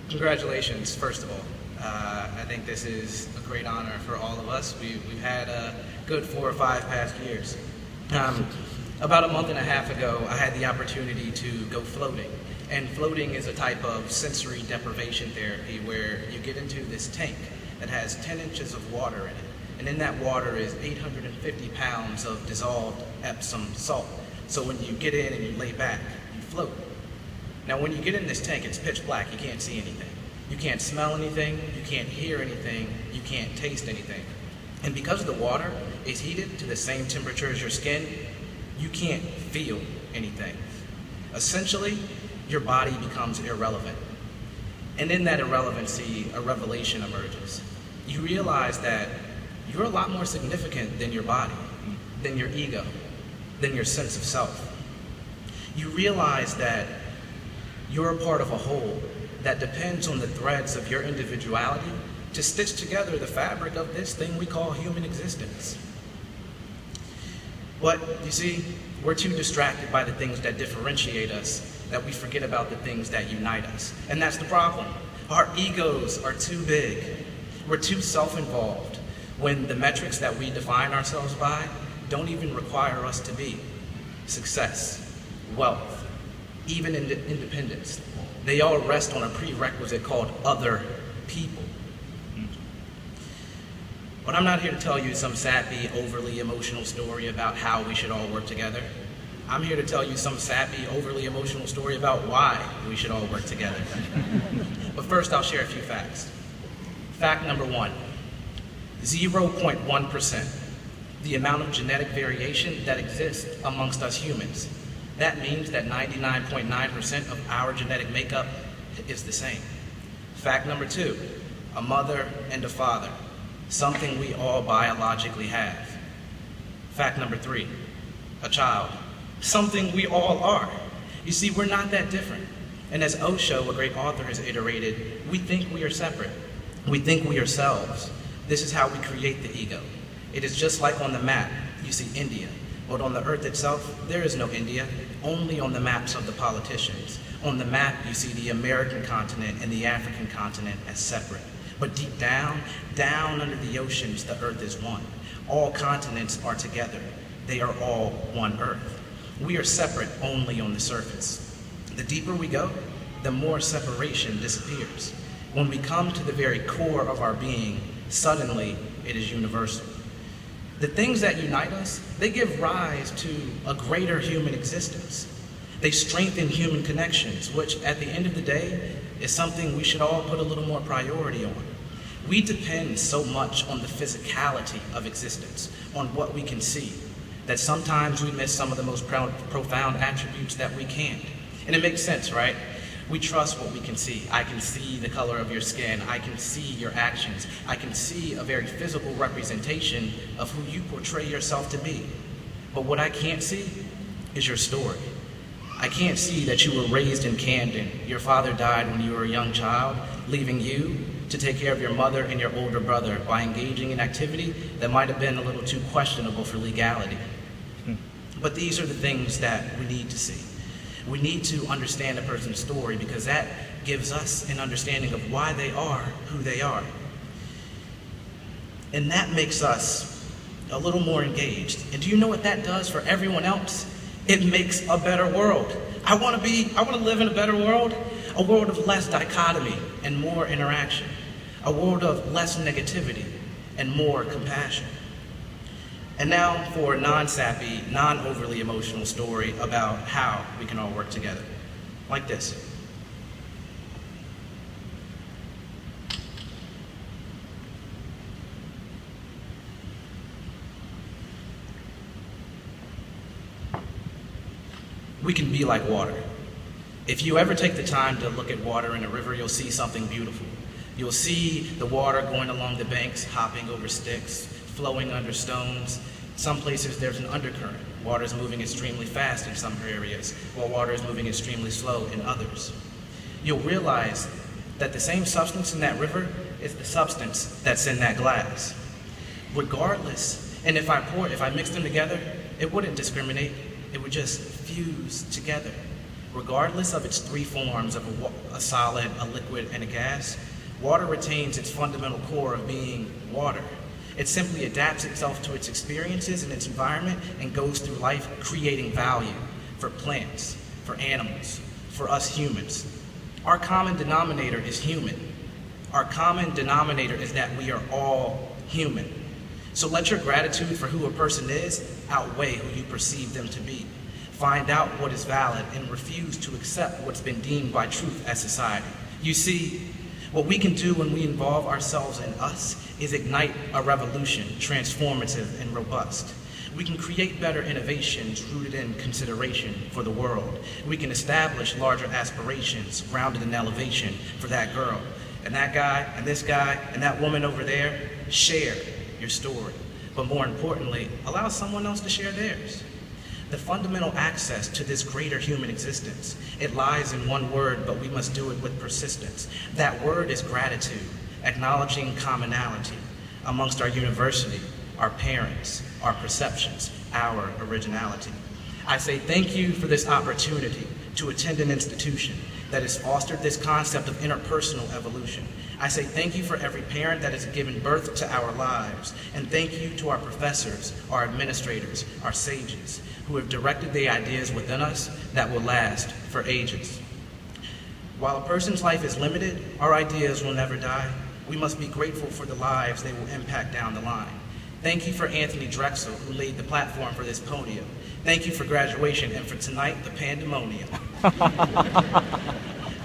Congratulations, first of all. I think this is a great honor for all of us. We've had a good 4 or 5 past years. About a month and a half ago, I had the opportunity to go floating. And floating is a type of sensory deprivation therapy where you get into this tank that has 10 inches of water in it. And in that water is 850 pounds of dissolved Epsom salt. So when you get in and you lay back, you float. Now when you get in this tank, it's pitch black, you can't see anything. You can't smell anything, you can't hear anything, you can't taste anything. And because the water is heated to the same temperature as your skin, you can't feel anything. Essentially, your body becomes irrelevant. And in that irrelevancy, a revelation emerges. You realize that you're a lot more significant than your body, than your ego, than your sense of self. You realize that you're a part of a whole that depends on the threads of your individuality to stitch together the fabric of this thing we call human existence. But you see, we're too distracted by the things that differentiate us that we forget about the things that unite us. And that's the problem. Our egos are too big. We're too self-involved when the metrics that we define ourselves by don't even require us to be. Success, wealth, even independence. They all rest on a prerequisite called other people. But I'm not here to tell you some sappy, overly emotional story about how we should all work together. I'm here to tell you some sappy, overly emotional story about why we should all work together. But first, I'll share a few facts. Fact number 1, 0.1%, the amount of genetic variation that exists amongst us humans. That means that 99.9% of our genetic makeup is the same. Fact number 2, a mother and a father, something we all biologically have. Fact number 3, a child, something we all are. You see, we're not that different. And as Osho, a great author, has iterated, we think we are separate. We think we are selves. This is how we create the ego. It is just like on the map, you see India. But on the earth itself, there is no India, only on the maps of the politicians. On the map, you see the American continent and the African continent as separate. But deep down, down under the oceans, the earth is one. All continents are together. They are all one earth. We are separate only on the surface. The deeper we go, the more separation disappears. When we come to the very core of our being, suddenly it is universal. The things that unite us, they give rise to a greater human existence. They strengthen human connections, which at the end of the day is something we should all put a little more priority on. We depend so much on the physicality of existence, on what we can see, that sometimes we miss some of the most profound attributes that we can't. And it makes sense, right? We trust what we can see. I can see the color of your skin. I can see your actions. I can see a very physical representation of who you portray yourself to be. But what I can't see is your story. I can't see that you were raised in Camden. Your father died when you were a young child, leaving you to take care of your mother and your older brother by engaging in activity that might have been a little too questionable for legality. But these are the things that we need to see. We need to understand a person's story because that gives us an understanding of why they are who they are. And that makes us a little more engaged. And do you know what that does for everyone else? It makes a better world. I want to live in a better world, a world of less dichotomy and more interaction, a world of less negativity and more compassion. And now for a non-sappy, non-overly emotional story about how we can all work together. Like this. We can be like water. If you ever take the time to look at water in a river, you'll see something beautiful. You'll see the water going along the banks, hopping over sticks, flowing under stones. Some places there's an undercurrent. Water is moving extremely fast in some areas, while water is moving extremely slow in others. You'll realize that the same substance in that river is the substance that's in that glass. Regardless, and if I mix them together, it wouldn't discriminate. It would just fuse together. Regardless of its three forms of a solid, a liquid, and a gas, water retains its fundamental core of being water. It simply adapts itself to its experiences and its environment and goes through life creating value for plants, for animals, for us humans. Our common denominator is human. Our common denominator is that we are all human. So let your gratitude for who a person is outweigh who you perceive them to be. Find out what is valid and refuse to accept what's been deemed by truth as society. You see, what we can do when we involve ourselves in us is ignite a revolution, transformative and robust. We can create better innovations rooted in consideration for the world. We can establish larger aspirations grounded in elevation for that girl. And that guy, and this guy, and that woman over there, share your story. But more importantly, allow someone else to share theirs. The fundamental access to this greater human existence, it lies in one word, but we must do it with persistence. That word is gratitude, acknowledging commonality amongst our university, our parents, our perceptions, our originality. I say thank you for this opportunity to attend an institution that has fostered this concept of interpersonal evolution. I say thank you for every parent that has given birth to our lives, and thank you to our professors, our administrators, our sages, who have directed the ideas within us that will last for ages. While a person's life is limited, our ideas will never die. We must be grateful for the lives they will impact down the line. Thank you for Anthony Drexel, who laid the platform for this podium. Thank you for graduation, and for tonight, the pandemonium.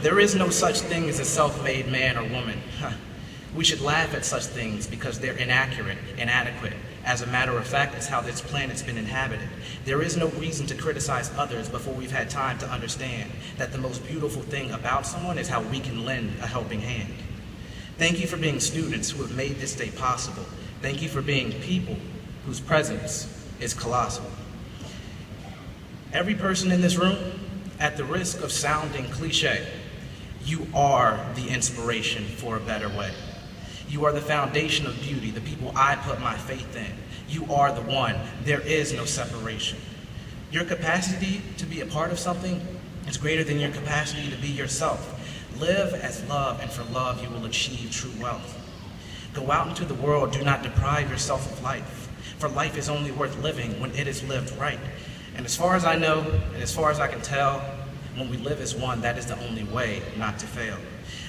There is no such thing as a self-made man or woman. We should laugh at such things because they're inaccurate, inadequate. As a matter of fact, it's how this planet's been inhabited. There is no reason to criticize others before we've had time to understand that the most beautiful thing about someone is how we can lend a helping hand. Thank you for being students who have made this day possible. Thank you for being people whose presence is colossal. Every person in this room, at the risk of sounding cliche, you are the inspiration for a better way. You are the foundation of beauty, the people I put my faith in. You are the one. There is no separation. Your capacity to be a part of something is greater than your capacity to be yourself. Live as love, and for love you will achieve true wealth. Go out into the world, do not deprive yourself of life, for life is only worth living when it is lived right. And as far as I know, and as far as I can tell, when we live as one, that is the only way not to fail.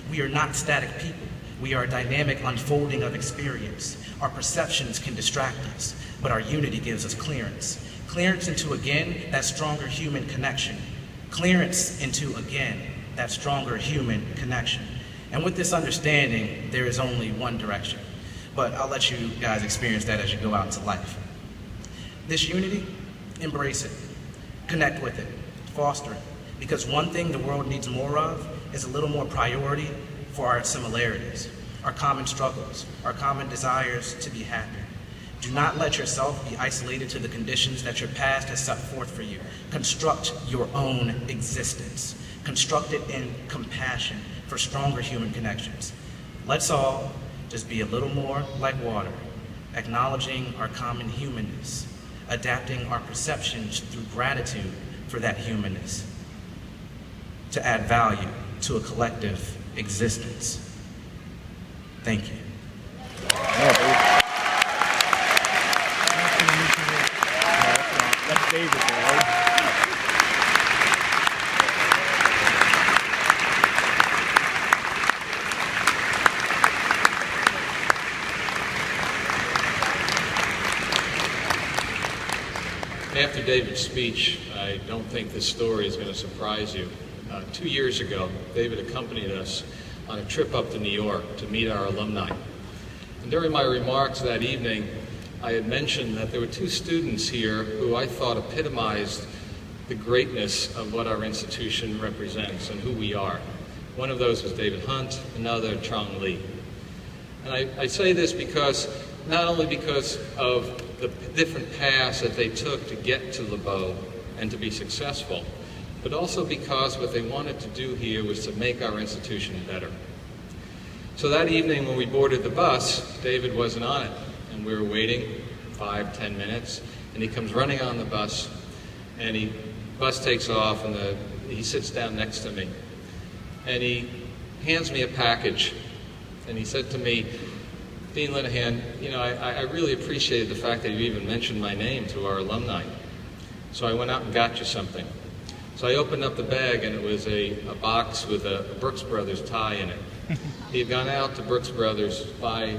We are not static people. We are a dynamic unfolding of experience. Our perceptions can distract us, but our unity gives us clearance. Clearance into, again, that stronger human connection. Clearance into, again, that stronger human connection. And with this understanding, there is only one direction. But I'll let you guys experience that as you go out into life. This unity, embrace it, connect with it, foster it. Because one thing the world needs more of is a little more priority for our similarities, our common struggles, our common desires to be happy. Do not let yourself be isolated to the conditions that your past has set forth for you. Construct your own existence. Construct it in compassion for stronger human connections. Let's all just be a little more like water, acknowledging our common humanness, adapting our perceptions through gratitude for that humanness, to add value to a collective existence. Thank you. That's David, right? After David's speech, I don't think this story is going to surprise you. 2 years ago, David accompanied us on a trip up to New York to meet our alumni. And during my remarks that evening, I had mentioned that there were two students here who I thought epitomized the greatness of what our institution represents and who we are. One of those was David Hunt, another Trong Lee. And I say this because, not only because of the different paths that they took to get to LeBow and to be successful, but also because what they wanted to do here was to make our institution better. So that evening when we boarded the bus, David wasn't on it, and we were waiting 5-10 minutes, and he comes running on the bus, and the bus takes off, and he sits down next to me, and he hands me a package, and he said to me, "Dean Linehan, I really appreciated the fact that you even mentioned my name to our alumni. So I went out and got you something." So I opened up the bag, and it was a box with a Brooks Brothers tie in it. He had gone out to Brooks Brothers to buy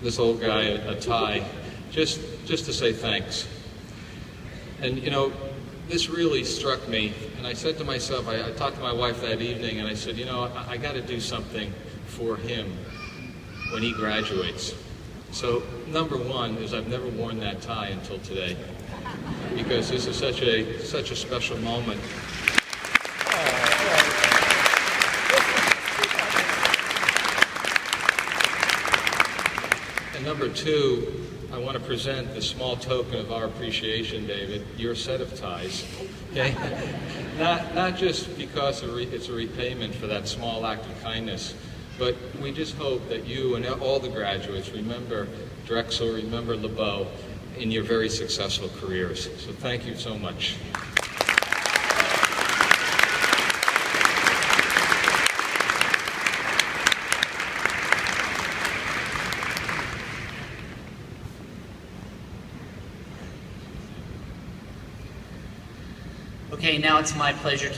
this old guy a tie, just to say thanks. And this really struck me, and I said to myself, I talked to my wife that evening, and I said, I got to do something for him when he graduates. So number one is I've never worn that tie until today, because this is such a special moment. And number two, I want to present the small token of our appreciation, David, your set of ties. Okay? Not just because it's a repayment for that small act of kindness, but we just hope that you and all the graduates remember Drexel, remember LeBow in your very successful careers. So thank you so much. Okay, now it's my pleasure to